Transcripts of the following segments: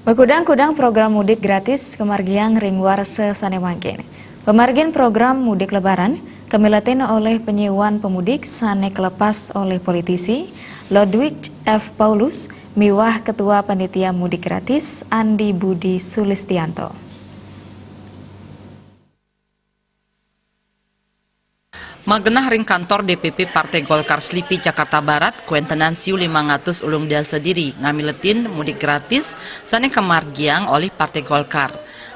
Bekudang-kudang program mudik gratis kemargiang ringwarse sanemangkin. Pemargin program mudik lebaran kemilatin oleh penyewaan pemudik sane kelepas oleh politisi Ludwig F. Paulus miwah Ketua Panitia Mudik Gratis Andi Budi Sulistianto. Magenah ring kantor DPP Partai Golkar Slipi Jakarta Barat, kuentenansiu 500 ulung dasa diri ngamiletin mudik gratis sane kemargiang oleh Partai Golkar.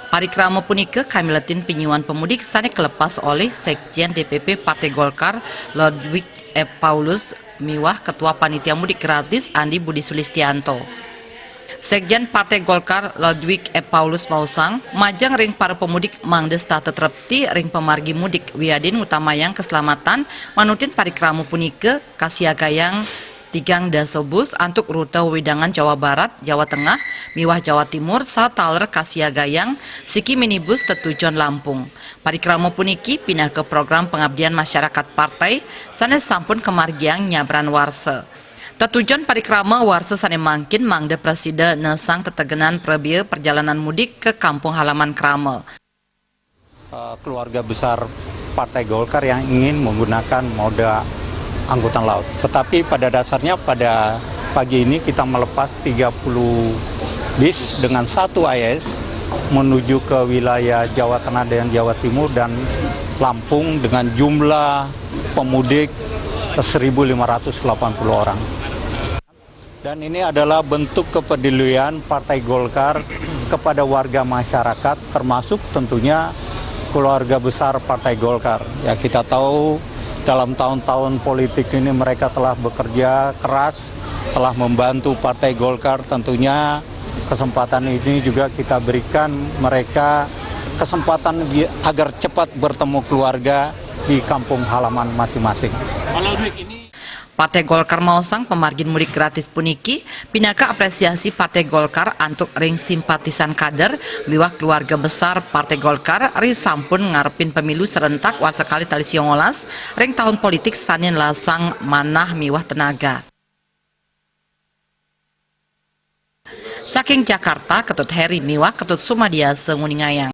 Parikrama punika kamiletin penyuan pemudik sane kelepas oleh Sekjen DPP Partai Golkar Ludwig F. Paulus miwah Ketua Panitia Mudik Gratis Andi Budi Sulistianto. Sekjen Partai Golkar Ludwig F. Paulus mausang majang ring para pemudik mangdesta tetrepti ring pemargi mudik wiadin utamayang keselamatan manutin parikramu punike kasiagayang tigang dasa bus antuk rute widangan Jawa Barat, Jawa Tengah, miwah Jawa Timur, sataler kasiagayang siki minibus tetujuan Lampung. Parikramu puniki pindah ke program pengabdian masyarakat partai sanes sampun kemargiang nyabran warse. Tetujuan parikrama warsa sanemangkin mangde presiden nesang tetegenan prebie perjalanan mudik ke kampung halaman Kramel. Keluarga besar Partai Golkar yang ingin menggunakan moda angkutan laut. Tetapi pada dasarnya pada pagi ini kita melepas 30 bis dengan 1 AS menuju ke wilayah Jawa Tengah dan Jawa Timur dan Lampung dengan jumlah pemudik 1.580 orang. Dan ini adalah bentuk kepedulian Partai Golkar kepada warga masyarakat, termasuk tentunya keluarga besar Partai Golkar. Ya, kita tahu dalam tahun-tahun politik ini mereka telah bekerja keras, telah membantu Partai Golkar. Tentunya kesempatan ini juga kita berikan mereka kesempatan agar cepat bertemu keluarga di kampung halaman masing-masing. Partai Golkar mausang pemargin mudik gratis puniki pinaka apresiasi Partai Golkar antuk ring simpatisan kader miwah keluarga besar Partai Golkar ri sampun ngarepin pemilu serentak wasekali tali siongolas ring tahun politik sanin lasang manah miwah tenaga. Saking Jakarta Ketut Heri miwah Ketut Sumadia Senguningayang.